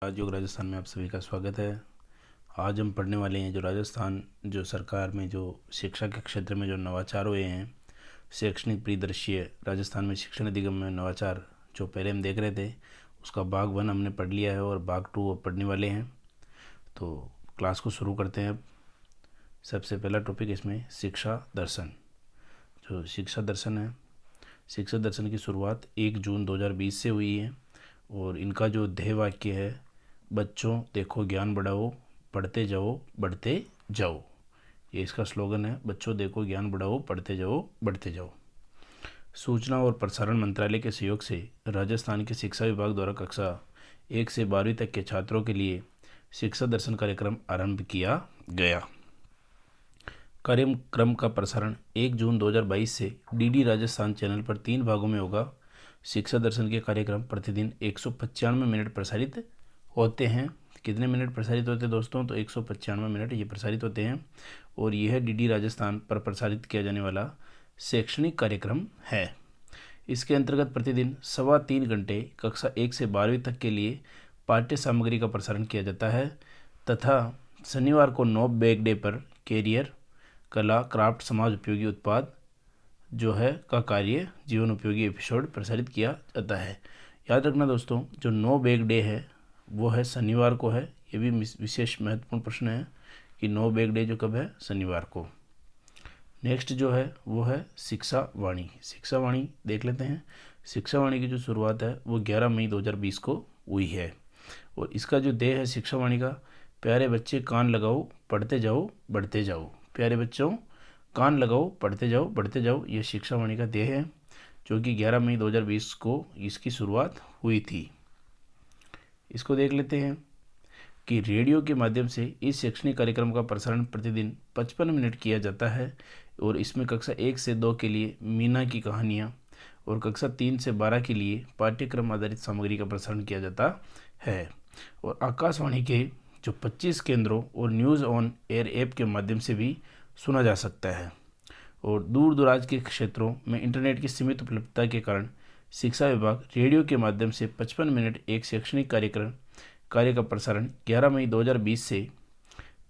आज योग राजस्थान में आप सभी का स्वागत है। आज हम पढ़ने वाले हैं जो राजस्थान जो सरकार में जो शिक्षा के क्षेत्र में जो नवाचार हुए हैं, शैक्षणिक परिदृश्य राजस्थान में शिक्षण अधिगम में नवाचार जो पहले हम देख रहे थे उसका भाग 1 हमने पढ़ लिया है और भाग 2 अब पढ़ने वाले हैं। तो क्लास को शुरू करते हैं। अब सबसे पहला टॉपिक इसमें शिक्षा दर्शन। जो शिक्षा दर्शन है, शिक्षा दर्शन की शुरुआत 1 जून 2020 से हुई है और इनका जो ध्येय वाक्य है, बच्चों देखो ज्ञान बढ़ाओ, पढ़ते जाओ, बढ़ते जाओ। ये इसका स्लोगन है, बच्चों देखो ज्ञान बढ़ाओ, पढ़ते जाओ, बढ़ते जाओ। सूचना और प्रसारण मंत्रालय के सहयोग से राजस्थान के शिक्षा विभाग द्वारा कक्षा 1 से 12वीं तक के छात्रों के लिए शिक्षा दर्शन कार्यक्रम आरंभ किया गया। कार्यक्रम का प्रसारण 1 जून 2022 से डीडी राजस्थान चैनल पर 3 भागों में होगा। शिक्षा दर्शन के कार्यक्रम प्रतिदिन 195 मिनट प्रसारित होते हैं। कितने मिनट प्रसारित होते हैं दोस्तों? तो 195 मिनट ये प्रसारित होते हैं और यह डीडी राजस्थान पर प्रसारित किया जाने वाला शैक्षणिक कार्यक्रम है। इसके अंतर्गत प्रतिदिन 3.25 घंटे कक्षा 1 से 12वीं तक के लिए पाठ्य सामग्री का प्रसारण किया जाता है तथा शनिवार को नो बैग डे पर कैरियर, कला, क्राफ्ट, समाज उपयोगी उत्पाद जो है का कार्य जीवन उपयोगी एपिसोड प्रसारित किया जाता है। याद रखना दोस्तों, जो नो बैग डे है वो है शनिवार को है। ये भी विशेष महत्वपूर्ण प्रश्न है कि नो बैग डे जो कब है? शनिवार को। नेक्स्ट जो है वो है शिक्षा वाणी। शिक्षा वाणी देख लेते हैं। शिक्षा वाणी की जो शुरुआत है वो 11 मई 2020 को हुई है और इसका जो ध्येय है शिक्षा वाणी का, प्यारे बच्चे कान लगाओ, पढ़ते जाओ, बढ़ते जाओ। प्यारे बच्चों कान लगाओ, पढ़ते जाओ, बढ़ते जाओ, ये शिक्षा वाणी का ध्येय है जो कि 11 मई 2020 को इसकी शुरुआत हुई थी। इसको देख लेते हैं कि रेडियो के माध्यम से इस शैक्षणिक कार्यक्रम का प्रसारण प्रतिदिन 55 मिनट किया जाता है और इसमें कक्षा 1 से 2 के लिए मीना की कहानियाँ और कक्षा 3 से 12 के लिए पाठ्यक्रम आधारित सामग्री का प्रसारण किया जाता है। और आकाशवाणी के जो 25 केंद्रों और न्यूज़ ऑन एयर ऐप के माध्यम से भी सुना जा सकता है। और दूर दराज के क्षेत्रों में इंटरनेट की सीमित उपलब्धता के कारण शिक्षा विभाग रेडियो के माध्यम से 55 मिनट एक शैक्षणिक कार्य का प्रसारण 11 मई 2020 से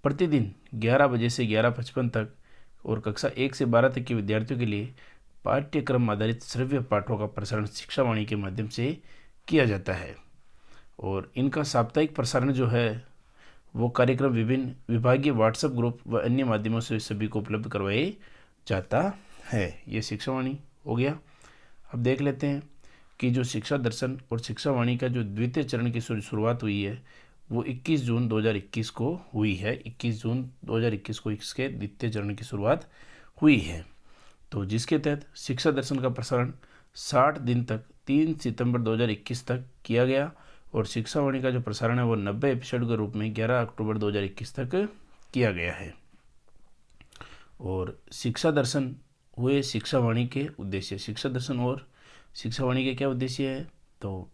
प्रतिदिन 11 बजे से 11:55 तक और कक्षा 1 से 12 तक के विद्यार्थियों के लिए पाठ्यक्रम आधारित श्रव्य पाठों का प्रसारण शिक्षा वाणी के माध्यम से किया जाता है। और इनका साप्ताहिक प्रसारण जो है वो कार्यक्रम विभिन्न विभागीय व्हाट्सएप ग्रुप व अन्य माध्यमों से सभी को उपलब्ध करवाए जाता है। ये शिक्षा वाणी हो गया। अब देख लेते हैं कि जो शिक्षा दर्शन और शिक्षा वाणी का जो द्वितीय चरण की शुरुआत हुई है वो 21 जून 2021 को हुई है। 21 जून 2021 को इसके द्वितीय चरण की शुरुआत हुई है। तो जिसके तहत शिक्षा दर्शन का प्रसारण 60 दिन तक 3 सितंबर 2021 तक किया गया और शिक्षा वाणी का जो प्रसारण है वो 90 एपिसोड के रूप में 11 अक्टूबर 2021 तक किया गया है। और शिक्षा दर्शन हुए शिक्षा वाणी के उद्देश्य। शिक्षा दर्शन और शिक्षा वाणी के क्या उद्देश्य है? तो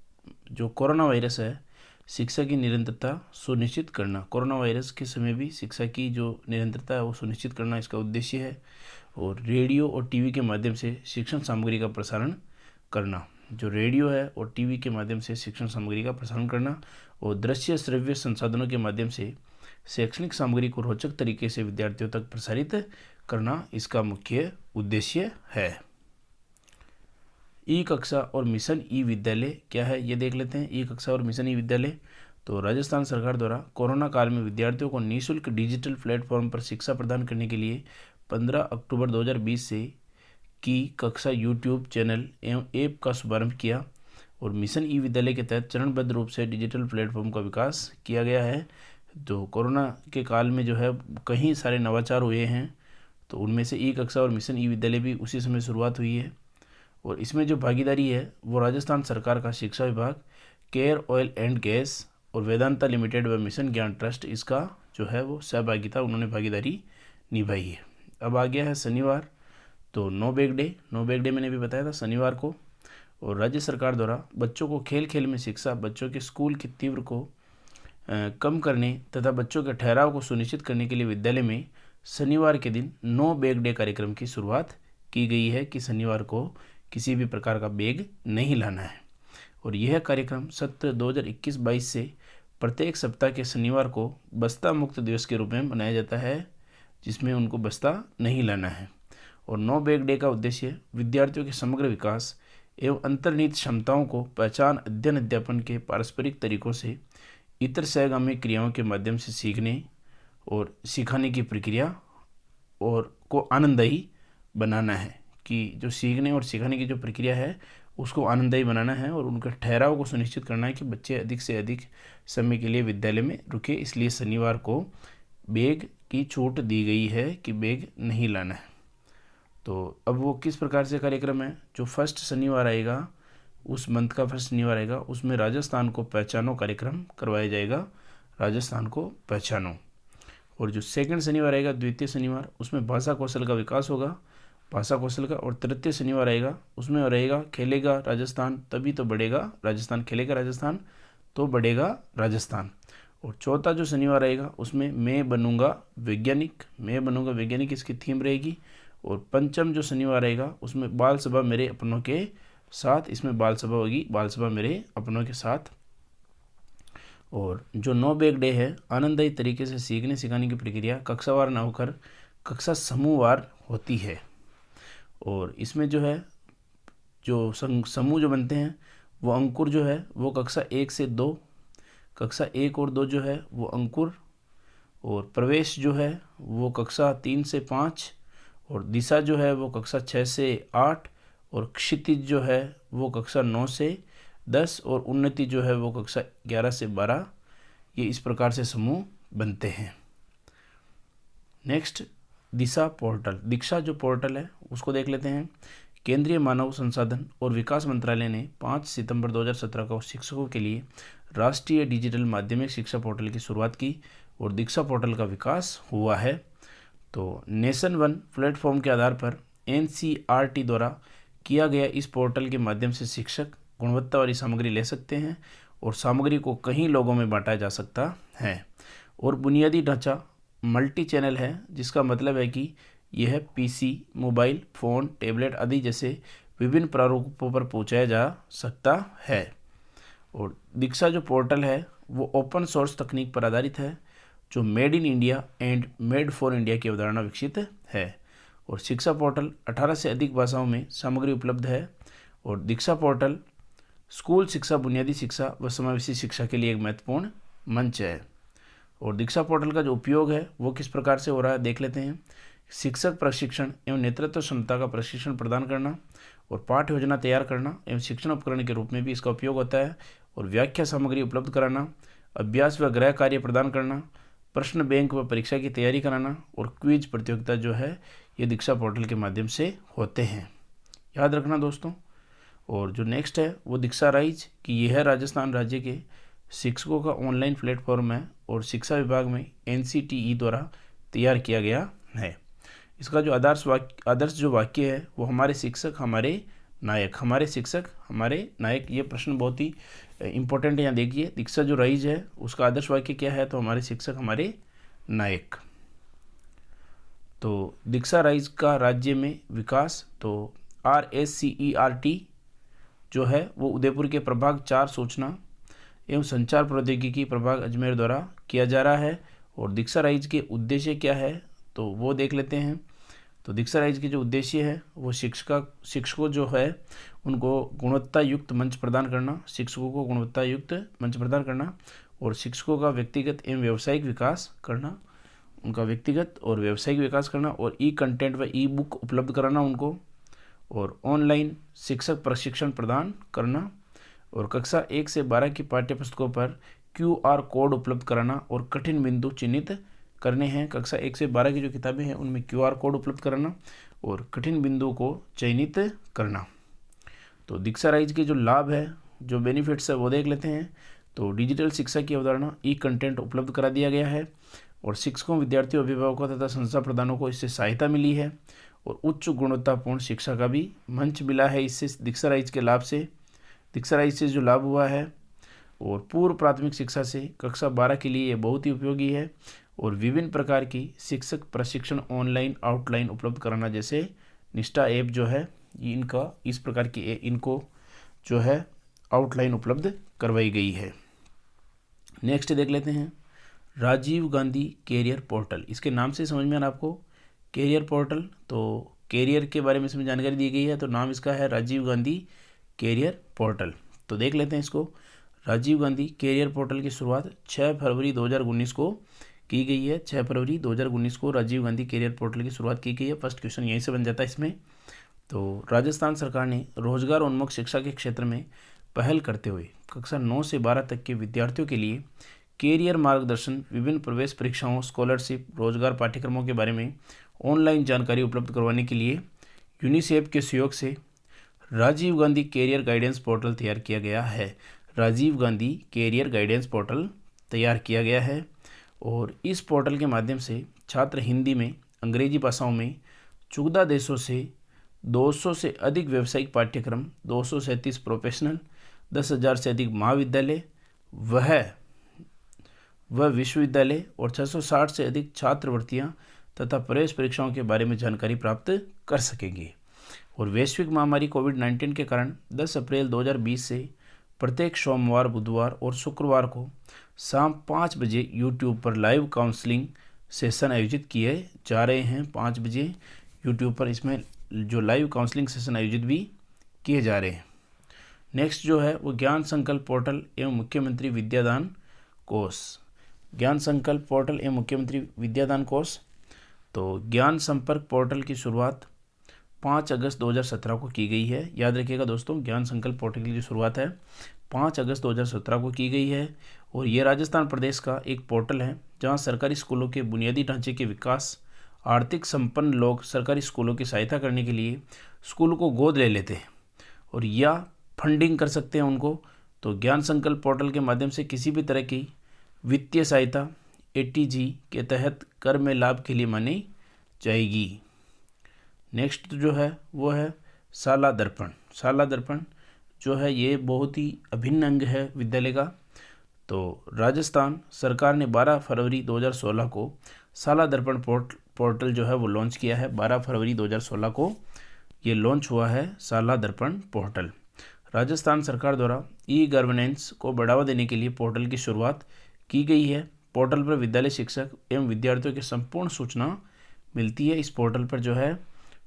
जो कोरोना वायरस है, शिक्षा की निरंतरता सुनिश्चित करना। कोरोना वायरस के समय भी शिक्षा की जो निरंतरता है वो सुनिश्चित करना इसका उद्देश्य है। और रेडियो और टीवी के माध्यम से शिक्षण सामग्री का प्रसारण करना। जो रेडियो है और टीवी के माध्यम से शिक्षण सामग्री का प्रसारण करना और दृश्य श्रव्य संसाधनों के माध्यम से शैक्षणिक सामग्री को रोचक तरीके से विद्यार्थियों तक प्रसारित करना इसका मुख्य उद्देश्य है। ई कक्षा और मिशन ई विद्यालय क्या है ये देख लेते हैं। ई कक्षा और मिशन ई विद्यालय, तो राजस्थान सरकार द्वारा कोरोना काल में विद्यार्थियों को निःशुल्क डिजिटल प्लेटफॉर्म पर शिक्षा प्रदान करने के लिए 15 अक्टूबर 2020 से की कक्षा यूट्यूब चैनल एवं ऐप का शुभारंभ किया। और मिशन ई विद्यालय के तहत चरणबद्ध रूप से डिजिटल प्लेटफॉर्म का विकास किया गया है। तो कोरोना के काल में जो है कई सारे नवाचार हुए हैं, तो उनमें से ई कक्षा और मिशन ई विद्यालय भी उसी समय शुरुआत हुई है। और इसमें जो भागीदारी है वो राजस्थान सरकार का शिक्षा विभाग, केयर ऑयल एंड गैस और वेदांता लिमिटेड व मिशन ज्ञान ट्रस्ट इसका जो है वो सहभागिता उन्होंने भागीदारी निभाई है। अब आ गया है शनिवार। तो नो बैग डे मैंने भी बताया था शनिवार को। और राज्य सरकार द्वारा बच्चों को खेल खेल में शिक्षा, बच्चों के स्कूल की तीव्र को कम करने तथा बच्चों के ठहराव को सुनिश्चित करने के लिए विद्यालय में शनिवार के दिन नो बैग डे कार्यक्रम की शुरुआत की गई है कि शनिवार को किसी भी प्रकार का बैग नहीं लाना है। और यह कार्यक्रम सत्र 2021-22 से प्रत्येक सप्ताह के शनिवार को बस्ता मुक्त दिवस के रूप में मनाया जाता है, जिसमें उनको बस्ता नहीं लाना है। और नो बैग डे का उद्देश्य विद्यार्थियों के समग्र विकास एवं अंतर्निहित क्षमताओं को पहचान, अध्ययन, अध्यापन के पारस्परिक तरीकों से इतर सहगामी क्रियाओं के माध्यम से सीखने और सिखाने की प्रक्रिया और को आनंददायी बनाना है, कि जो सीखने और सिखाने की जो प्रक्रिया है उसको आनंददायी बनाना है और उनके ठहराव को सुनिश्चित करना है कि बच्चे अधिक से अधिक समय के लिए विद्यालय में रुके। इसलिए शनिवार को बैग की छूट दी गई है कि बैग नहीं लाना है। तो अब वो किस प्रकार से कार्यक्रम है, जो फर्स्ट शनिवार आएगा, उस मंथ का फर्स्ट शनिवार आएगा, उसमें राजस्थान को पहचानो कार्यक्रम करवाया जाएगा, राजस्थान को पहचानो। और जो सेकंड शनिवार आएगा, द्वितीय शनिवार, उसमें भाषा कौशल का विकास होगा, भाषा कौशल का। और तृतीय शनिवार आएगा, उसमें रहेगा खेलेगा राजस्थान तभी तो बढ़ेगा राजस्थान, खेलेगा राजस्थान तो बढ़ेगा राजस्थान। और चौथा जो शनिवार आएगा, उसमें मैं बनूंगा वैज्ञानिक, मैं बनूंगा वैज्ञानिक इसकी थीम रहेगी। और पंचम जो शनिवार आएगा, उसमें बाल सभा मेरे अपनों के साथ, इसमें बाल सभा होगी, बाल सभा मेरे अपनों के साथ। और जो नो बैग डे है, आनंददायी तरीके से सीखने सिखाने की प्रक्रिया कक्षावार न होकर कक्षा समूहवार होती है। और इसमें जो है जो समूह जो बनते हैं वो अंकुर जो है वो कक्षा 1 से 2, कक्षा 1 और 2 जो है वो अंकुर, और प्रवेश जो है वो कक्षा 3 से 5, और दिशा जो है वो कक्षा 6 से 8, और क्षितिज जो है वो कक्षा 9 से 10, और उन्नति जो है वो कक्षा 11 से 12। ये इस प्रकार से समूह बनते हैं। नेक्स्ट, दिशा पोर्टल, दीक्षा जो पोर्टल है उसको देख लेते हैं। केंद्रीय मानव संसाधन और विकास मंत्रालय ने 5 सितंबर 2017 को शिक्षकों के लिए राष्ट्रीय डिजिटल माध्यमिक शिक्षा पोर्टल की शुरुआत की और दीक्षा पोर्टल का विकास हुआ है। तो नेशन वन प्लेटफॉर्म के आधार पर NCERT द्वारा किया गया इस पोर्टल के माध्यम से शिक्षक गुणवत्ता वाली सामग्री ले सकते हैं और सामग्री को कई लोगों में बांटा जा सकता है। और बुनियादी ढांचा मल्टी चैनल है, जिसका मतलब है कि यह PC, मोबाइल फ़ोन, टैबलेट आदि जैसे विभिन्न प्रारूपों पर पहुंचाया जा सकता है। और दीक्षा जो पोर्टल है वो ओपन सोर्स तकनीक पर आधारित है, जो made in India and made for India की अवधारणा विकसित है। और शिक्षा पोर्टल 18 से अधिक भाषाओं में सामग्री उपलब्ध है। और दीक्षा पोर्टल स्कूल शिक्षा, बुनियादी शिक्षा व समावेशी शिक्षा के लिए एक महत्वपूर्ण मंच है। और दीक्षा पोर्टल का जो उपयोग है वो किस प्रकार से हो रहा है देख लेते हैं। शिक्षक प्रशिक्षण एवं नेतृत्व क्षमता का प्रशिक्षण प्रदान करना और पाठ्य योजना तैयार करना एवं शिक्षण उपकरण के रूप में भी इसका उपयोग होता है। और व्याख्या सामग्री उपलब्ध कराना, अभ्यास व गृह कार्य प्रदान करना, प्रश्न बैंक व परीक्षा की तैयारी कराना और क्विज प्रतियोगिता जो है ये दीक्षा पोर्टल के माध्यम से होते हैं, याद रखना दोस्तों। और जो नेक्स्ट है वो दीक्षा राइज, कि यह है राजस्थान राज्य के शिक्षकों का ऑनलाइन प्लेटफॉर्म है और शिक्षा विभाग में NCTE द्वारा तैयार किया गया है। इसका जो आदर्श जो वाक्य है वो हमारे शिक्षक हमारे नायक, हमारे शिक्षक हमारे नायक। ये प्रश्न बहुत ही इम्पोर्टेंट है, यहाँ देखिए। दीक्षा जो राइज है उसका आदर्श वाक्य क्या है, तो हमारे शिक्षक हमारे नायक। तो दीक्षा राइज का राज्य में विकास, तो RSCERT जो है वो उदयपुर के प्रभाग 4 सूचना एवं संचार प्रौद्योगिकी प्रभाग अजमेर द्वारा किया जा रहा है। और दीक्षा राइज के उद्देश्य क्या है तो वो देख लेते हैं। तो दीक्षा राइज के जो उद्देश्य है वो शिक्षकों जो है उनको गुणवत्ता युक्त मंच प्रदान करना, शिक्षकों को गुणवत्ता युक्त मंच प्रदान करना और शिक्षकों का व्यक्तिगत एवं व्यावसायिक विकास करना, उनका व्यक्तिगत और व्यावसायिक विकास करना और कंटेंट व बुक उपलब्ध कराना उनको, और ऑनलाइन शिक्षक प्रशिक्षण प्रदान करना और कक्षा 1 से 12 की पाठ्य पुस्तकों पर QR कोड उपलब्ध कराना और कठिन बिंदु चिन्हित करने हैं। कक्षा 1 से 12 की जो किताबें हैं उनमें QR कोड उपलब्ध कराना और कठिन बिंदु को चयनित करना। तो दीक्षा राइज के जो लाभ है, जो बेनिफिट्स है वो देख लेते हैं। तो डिजिटल शिक्षा की अवधारणा कंटेंट उपलब्ध करा दिया गया है और शिक्षकों, विद्यार्थियों, अभिभावकों तथा संस्था प्रधानों को इससे सहायता मिली है और उच्च गुणवत्तापूर्ण शिक्षा का भी मंच मिला है इससे, दीक्षा राइज के लाभ से। दीक्षा राइज से जो लाभ हुआ है और पूर्व प्राथमिक शिक्षा से कक्षा 12 के लिए ये बहुत ही उपयोगी है और विभिन्न प्रकार की शिक्षक प्रशिक्षण ऑनलाइन आउटलाइन उपलब्ध कराना, जैसे निष्ठा ऐप जो है इनका इस प्रकार की इनको जो है आउटलाइन उपलब्ध करवाई गई है। नेक्स्ट देख लेते हैं राजीव गांधी कैरियर पोर्टल। इसके नाम से समझ में आ रहा आपको, कैरियर पोर्टल। तो कैरियर के बारे में इसमें जानकारी दी गई है, तो नाम इसका है राजीव गांधी कैरियर पोर्टल। तो देख लेते हैं इसको। राजीव गांधी कैरियर पोर्टल की शुरुआत 6 फरवरी 2019 को की गई है। 6 फरवरी 2019 को राजीव गांधी कैरियर पोर्टल की शुरुआत की गई है। फर्स्ट क्वेश्चन यहीं से बन जाता है इसमें। तो राजस्थान सरकार ने रोजगार उन्मुख शिक्षा के क्षेत्र में पहल करते हुए कक्षा 9 से 12 तक के विद्यार्थियों के लिए कैरियर मार्गदर्शन, विभिन्न प्रवेश परीक्षाओं, स्कॉलरशिप, रोजगार पाठ्यक्रमों के बारे में ऑनलाइन जानकारी उपलब्ध करवाने के लिए यूनिसेफ के सहयोग से Rajiv Gandhi career guidance portal तैयार किया गया है। Rajiv Gandhi career guidance portal तैयार किया गया है और इस पोर्टल के माध्यम से छात्र हिंदी में, अंग्रेजी भाषाओं में 14 देशों से 200 से अधिक व्यावसायिक पाठ्यक्रम, 237 प्रोफेशनल, 10,000 से अधिक महाविद्यालय वह विश्वविद्यालय और 660 से अधिक छात्रवृत्तियां तथा प्रवेश परीक्षाओं के बारे में जानकारी प्राप्त कर सकेंगे। और वैश्विक महामारी कोविड-19 के कारण 10 अप्रैल 2020 से प्रत्येक सोमवार, बुधवार और शुक्रवार को शाम 5 बजे यूट्यूब पर लाइव काउंसलिंग सेशन आयोजित किए जा रहे हैं। 5 बजे यूट्यूब पर इसमें जो लाइव काउंसलिंग सेशन आयोजित भी किए जा रहे हैं। नेक्स्ट जो है वो ज्ञान संकल्प पोर्टल एवं मुख्यमंत्री विद्यादान कोष। ज्ञान संकल्प पोर्टल एवं मुख्यमंत्री विद्यादान कोष। तो ज्ञान संपर्क पोर्टल की शुरुआत 5 अगस्त 2017 को की गई है। याद रखिएगा दोस्तों, ज्ञान संकल्प पोर्टल की जो शुरुआत है 5 अगस्त 2017 को की गई है और ये राजस्थान प्रदेश का एक पोर्टल है जहां सरकारी स्कूलों के बुनियादी ढांचे के विकास, आर्थिक संपन्न लोग सरकारी स्कूलों की सहायता करने के लिए स्कूल को गोद ले लेते हैं और या फंडिंग कर सकते हैं उनको। तो ज्ञान संकल्प पोर्टल के माध्यम से किसी भी तरह की वित्तीय सहायता ATG के तहत कर में लाभ के लिए मानी जाएगी। नेक्स्ट जो है वो है शाला दर्पण। शाला दर्पण जो है ये बहुत ही अभिन्न अंग है विद्यालय का। तो राजस्थान सरकार ने 12 फरवरी 2016 को शाला दर्पण पोर्टल जो है वो लॉन्च किया है। 12 फरवरी 2016 को ये लॉन्च हुआ है शाला दर्पण पोर्टल। राजस्थान सरकार द्वारा ई-गवर्नेंस को बढ़ावा देने के लिए पोर्टल की शुरुआत की गई है। पोर्टल पर विद्यालय शिक्षक एवं विद्यार्थियों की संपूर्ण सूचना मिलती है। इस पोर्टल पर जो है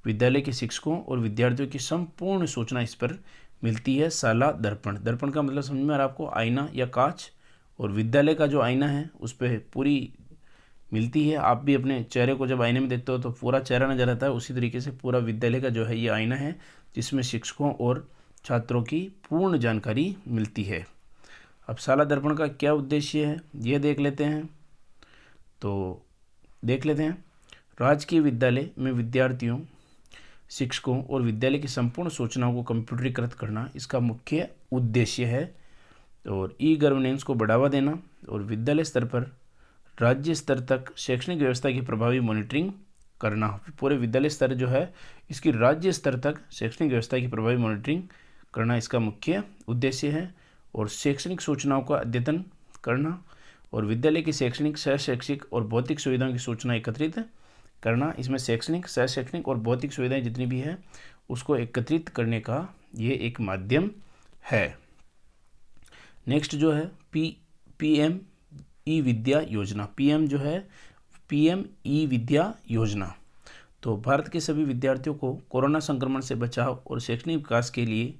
विद्यालय के शिक्षकों और विद्यार्थियों की संपूर्ण सूचना इस पर मिलती है। शाला दर्पण, दर्पण का मतलब समझ में आ रहा है आपको, आईना या कांच, और विद्यालय का जो आईना है उस पर पूरी मिलती है। आप भी अपने चेहरे को जब आईने में देखते हो तो पूरा चेहरा नजर आता है, उसी तरीके से पूरा विद्यालय का जो है ये आईना है जिसमें शिक्षकों और छात्रों की पूर्ण जानकारी मिलती है। अब शाला दर्पण का क्या उद्देश्य है ये देख लेते हैं। तो देख लेते हैं, राजकीय विद्यालय में विद्यार्थियों, शिक्षकों और विद्यालय की संपूर्ण सूचनाओं को कंप्यूटरीकृत करना इसका मुख्य उद्देश्य है। और ई-गवर्नेंस को बढ़ावा देना और विद्यालय स्तर पर राज्य स्तर तक शैक्षणिक व्यवस्था की प्रभावी मॉनिटरिंग करना। पूरे विद्यालय स्तर जो है इसकी राज्य स्तर तक शैक्षणिक व्यवस्था की प्रभावी मॉनिटरिंग करना इसका मुख्य उद्देश्य है। और शैक्षणिक सूचनाओं का अद्यतन करना और विद्यालय की शैक्षणिक, सह-शैक्षिक और भौतिक सुविधाओं की सूचना एकत्रित करना। इसमें शैक्षणिक, सह-शैक्षणिक और भौतिक सुविधाएं जितनी भी है उसको एकत्रित करने का ये एक माध्यम है। नेक्स्ट जो है PM ई-विद्या योजना। PM जो है PM ई-विद्या योजना। तो भारत के सभी विद्यार्थियों को कोरोना संक्रमण से बचाव और शैक्षणिक विकास के लिए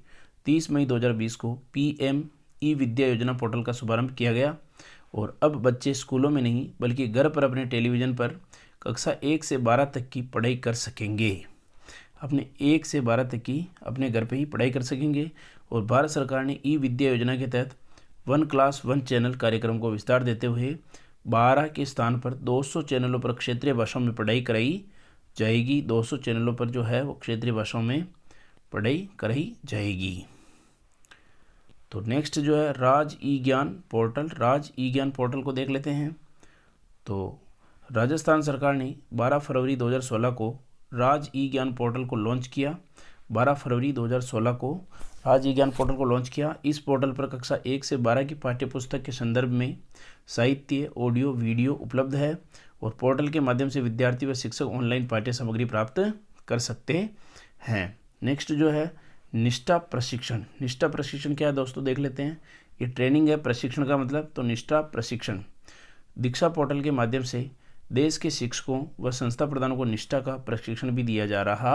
30 मई 2020 को PM ई-विद्या योजना पोर्टल का शुभारंभ किया गया और अब बच्चे स्कूलों में नहीं बल्कि घर पर अपने टेलीविज़न पर कक्षा 1 से 12 तक की पढ़ाई कर सकेंगे। अपने 1 से 12 तक की अपने घर पे ही पढ़ाई कर सकेंगे। और भारत सरकार ने ई-विद्या योजना के तहत 1 क्लास 1 चैनल कार्यक्रम को विस्तार देते हुए 12 के स्थान पर 200 चैनलों पर क्षेत्रीय भाषाओं में पढ़ाई कराई जाएगी। 200 चैनलों पर जो है वो क्षेत्रीय भाषाओं में पढ़ाई कराई जाएगी। तो नेक्स्ट जो है राज ई-ज्ञान पोर्टल। राज ई-ज्ञान पोर्टल को देख लेते हैं। तो राजस्थान सरकार ने 12 फरवरी 2016 को राज ई-ज्ञान पोर्टल को लॉन्च किया। 12 फरवरी 2016 को राज ई-ज्ञान पोर्टल को लॉन्च किया। इस पोर्टल पर कक्षा 1 से 12 की पाठ्यपुस्तक के संदर्भ में साहित्य, ऑडियो, वीडियो उपलब्ध है और पोर्टल के माध्यम से विद्यार्थी व शिक्षक ऑनलाइन पाठ्य सामग्री प्राप्त कर सकते हैं। नेक्स्ट जो है निष्ठा प्रशिक्षण। निष्ठा प्रशिक्षण क्या है दोस्तों देख लेते हैं। ये ट्रेनिंग है, प्रशिक्षण का मतलब तो निष्ठा प्रशिक्षण। दीक्षा पोर्टल के माध्यम से देश के शिक्षकों व संस्था प्रधानों को निष्ठा का प्रशिक्षण भी दिया जा रहा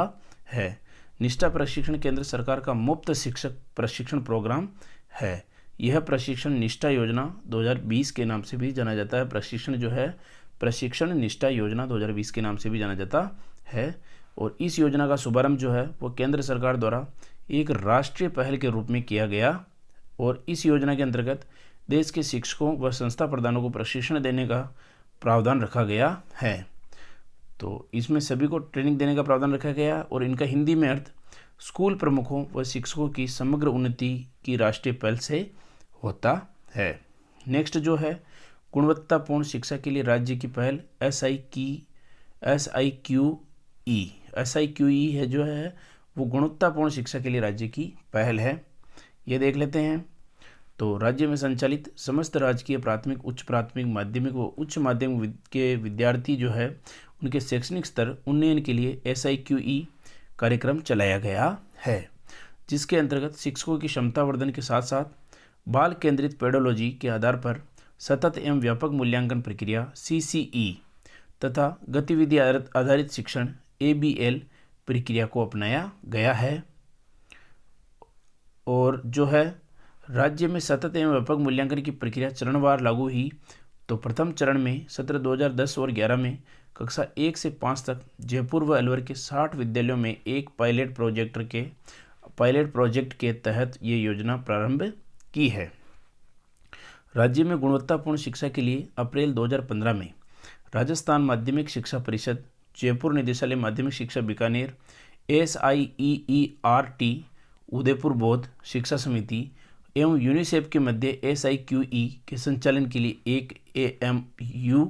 है। निष्ठा प्रशिक्षण केंद्र सरकार का मुफ्त शिक्षक प्रशिक्षण प्रोग्राम है। यह प्रशिक्षण निष्ठा योजना 2020 के नाम से भी जाना जाता है। प्रशिक्षण जो है प्रशिक्षण निष्ठा योजना 2020 के नाम से भी जाना जाता है। और इस योजना का शुभारंभ जो है वो केंद्र सरकार द्वारा एक राष्ट्रीय पहल के रूप में किया गया और इस योजना के अंतर्गत देश के शिक्षकों व संस्था प्रधानों को प्रशिक्षण देने का प्रावधान रखा गया है। तो इसमें सभी को ट्रेनिंग देने का प्रावधान रखा गया और इनका हिंदी में अर्थ स्कूल प्रमुखों व शिक्षकों की समग्र उन्नति की राष्ट्रीय पहल से होता है। नेक्स्ट जो है गुणवत्तापूर्ण शिक्षा के लिए राज्य की पहल SIQE है जो है वो गुणवत्तापूर्ण शिक्षा के लिए राज्य की पहल है। ये देख लेते हैं। तो राज्य में संचालित समस्त राजकीय प्राथमिक, उच्च प्राथमिक, माध्यमिक व उच्च माध्यमिक के विद्यार्थी जो है उनके शैक्षणिक स्तर उन्नयन के लिए SIQE कार्यक्रम चलाया गया है, जिसके अंतर्गत शिक्षकों की क्षमता वर्धन के साथ साथ बाल केंद्रित पेडोलॉजी के आधार पर सतत एवं व्यापक मूल्यांकन प्रक्रिया CCE तथा गतिविधि आधारित शिक्षण ABL प्रक्रिया को अपनाया गया है। और जो है राज्य में सतत एवं व्यापक मूल्यांकन की प्रक्रिया चरणवार लागू हुई। तो प्रथम चरण में सत्र 2010 और 11 में कक्षा 1 से 5 तक जयपुर व अलवर के 60 विद्यालयों में एक पायलट प्रोजेक्ट के तहत ये योजना प्रारंभ की है। राज्य में गुणवत्तापूर्ण शिक्षा के लिए अप्रैल 2015 में राजस्थान माध्यमिक शिक्षा परिषद, जयपुर निदेशालय माध्यमिक शिक्षा बीकानेर, SIEERT उदयपुर बोर्ड शिक्षा समिति एवं यूनिसेफ के मध्य SIQE के संचालन के लिए एक AMU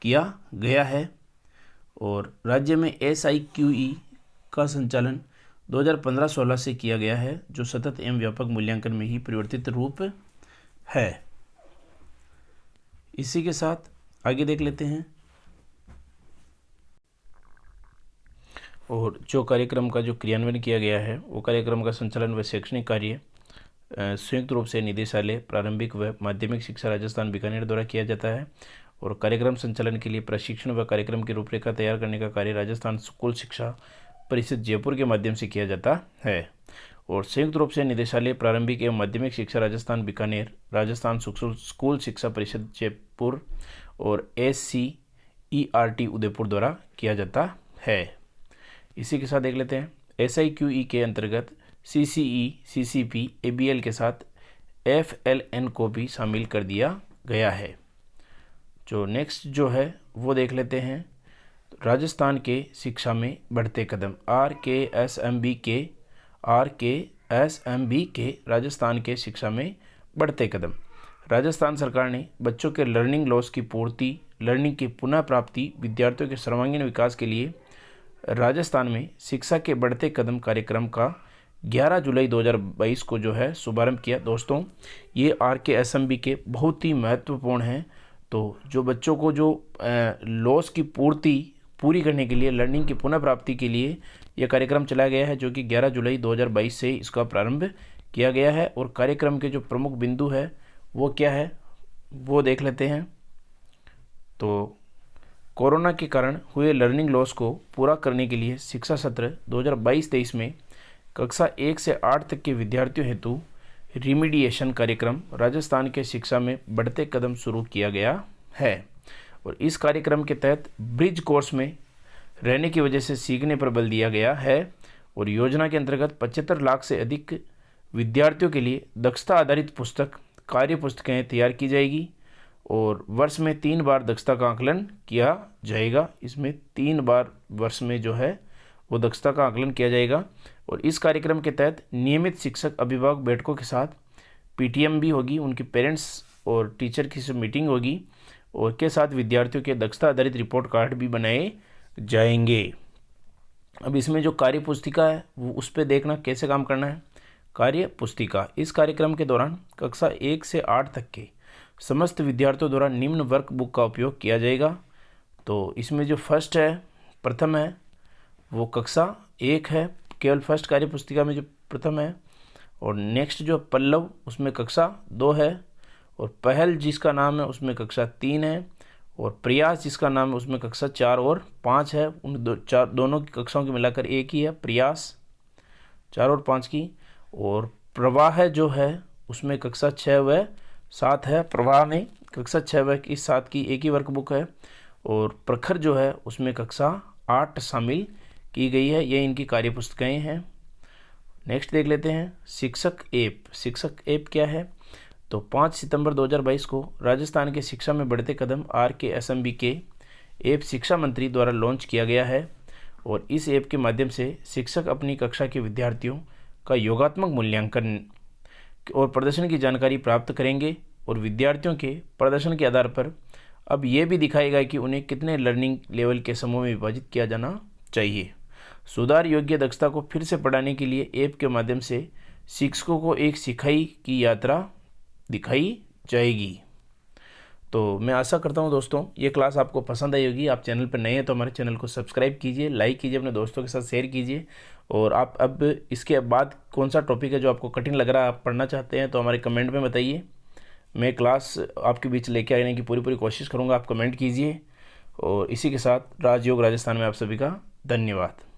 किया गया है। और राज्य में SIQE का संचालन 2015-16 से किया गया है, जो सतत एवं व्यापक मूल्यांकन में ही परिवर्तित रूप है। इसी के साथ आगे देख लेते हैं। और जो कार्यक्रम का जो क्रियान्वयन किया गया है वो कार्यक्रम का संचालन व शैक्षणिक कार्य संयुक्त रूप से निदेशालय प्रारंभिक व माध्यमिक शिक्षा राजस्थान बीकानेर द्वारा किया जाता है। और कार्यक्रम संचालन के लिए प्रशिक्षण व कार्यक्रम की रूपरेखा तैयार करने का कार्य राजस्थान स्कूल शिक्षा परिषद जयपुर के माध्यम से किया जाता है। और संयुक्त रूप से निदेशालय प्रारंभिक एवं माध्यमिक शिक्षा राजस्थान बीकानेर, राजस्थान स्कूल शिक्षा परिषद जयपुर और SCERT उदयपुर द्वारा किया जाता है। इसी के साथ देख लेते हैं SIQE के अंतर्गत CCE, CCP, ABL के साथ FLN को भी शामिल कर दिया गया है। जो नेक्स्ट जो है वो देख लेते हैं राजस्थान के शिक्षा में बढ़ते कदम RKSMB के राजस्थान के शिक्षा में बढ़ते कदम। राजस्थान सरकार ने बच्चों के लर्निंग लॉस की पूर्ति, लर्निंग की पुनः प्राप्ति, विद्यार्थियों के सर्वांगीण विकास के लिए राजस्थान में शिक्षा के बढ़ते कदम कार्यक्रम का 11 जुलाई 2022 को जो है शुभारंभ किया। दोस्तों ये RKSMB के बहुत ही महत्वपूर्ण हैं। तो जो बच्चों को जो लॉस की पूरी करने के लिए, लर्निंग की पुनः प्राप्ति के लिए यह कार्यक्रम चलाया गया है, जो कि 11 जुलाई 2022 से इसका प्रारंभ किया गया है। और कार्यक्रम के जो प्रमुख बिंदु है वो क्या है वो देख लेते हैं। तो कोरोना के कारण हुए लर्निंग लॉस को पूरा करने के लिए शिक्षा सत्र 2022-23 में कक्षा 1 से 8 तक के विद्यार्थियों हेतु रिमीडिएशन कार्यक्रम राजस्थान के शिक्षा में बढ़ते कदम शुरू किया गया है। और इस कार्यक्रम के तहत ब्रिज कोर्स में रहने की वजह से सीखने पर बल दिया गया है। और योजना के अंतर्गत 75 लाख से अधिक विद्यार्थियों के लिए दक्षता आधारित पुस्तक, कार्य पुस्तकें तैयार की जाएगी। और वर्ष में 3 बार दक्षता का आकलन किया जाएगा। इसमें 3 बार वर्ष में जो है वो दक्षता का आकलन किया जाएगा। और इस कार्यक्रम के तहत नियमित शिक्षक अभिभावक बैठकों के साथ PTM भी होगी, उनके पेरेंट्स और टीचर की से मीटिंग होगी और के साथ विद्यार्थियों के दक्षता आधारित रिपोर्ट कार्ड भी बनाए जाएंगे। अब इसमें जो कार्य पुस्तिका है वो उस पर देखना कैसे काम करना है। कार्य पुस्तिका इस कार्यक्रम के दौरान कक्षा 1 से 8 तक के समस्त विद्यार्थियों द्वारा निम्न वर्क बुक का उपयोग किया जाएगा। तो इसमें जो प्रथम है वो कक्षा 1 है, केवल फर्स्ट कार्य पुस्तिका में जो प्रथम है और नेक्स्ट जो पल्लव उसमें कक्षा 2 है, और पहल जिसका नाम है उसमें कक्षा 3 है, और प्रयास जिसका नाम है उसमें कक्षा 4 और 5 है। उन दोनों की कक्षाओं की मिलाकर एक ही है, प्रयास 4 और 5 की। और प्रवाह जो है उसमें कक्षा 6 व 7 है, प्रवाह में कक्षा 6 व 7 की एक ही वर्कबुक है। और प्रखर जो है उसमें कक्षा 8 शामिल की गई है। ये इनकी कार्यपुस्तकें हैं। नेक्स्ट देख लेते हैं शिक्षक ऐप। शिक्षक ऐप क्या है? तो 5 सितंबर 2022 को राजस्थान के शिक्षा में बढ़ते कदम RKSMB के ऐप शिक्षा मंत्री द्वारा लॉन्च किया गया है। और इस ऐप के माध्यम से शिक्षक अपनी कक्षा के विद्यार्थियों का योगात्मक मूल्यांकन और प्रदर्शन की जानकारी प्राप्त करेंगे, और विद्यार्थियों के प्रदर्शन के आधार पर अब ये भी दिखाएगा कि उन्हें कितने लर्निंग लेवल के समूह में विभाजित किया जाना चाहिए। सुधार योग्य दक्षता को फिर से पढ़ाने के लिए ऐप के माध्यम से शिक्षकों को एक सिखाई की यात्रा दिखाई जाएगी। तो मैं आशा करता हूँ दोस्तों ये क्लास आपको पसंद आई होगी। आप चैनल पर नए हैं तो हमारे चैनल को सब्सक्राइब कीजिए, लाइक कीजिए, अपने दोस्तों के साथ शेयर कीजिए। और आप अब इसके बाद कौन सा टॉपिक है जो आपको कठिन लग रहा है, आप पढ़ना चाहते हैं, तो हमारे कमेंट में बताइए। मैं क्लास आपके बीच लेके आने की पूरी कोशिश करूँगा। आप कमेंट कीजिए। और इसी के साथ राजयोग राजस्थान में आप सभी का धन्यवाद।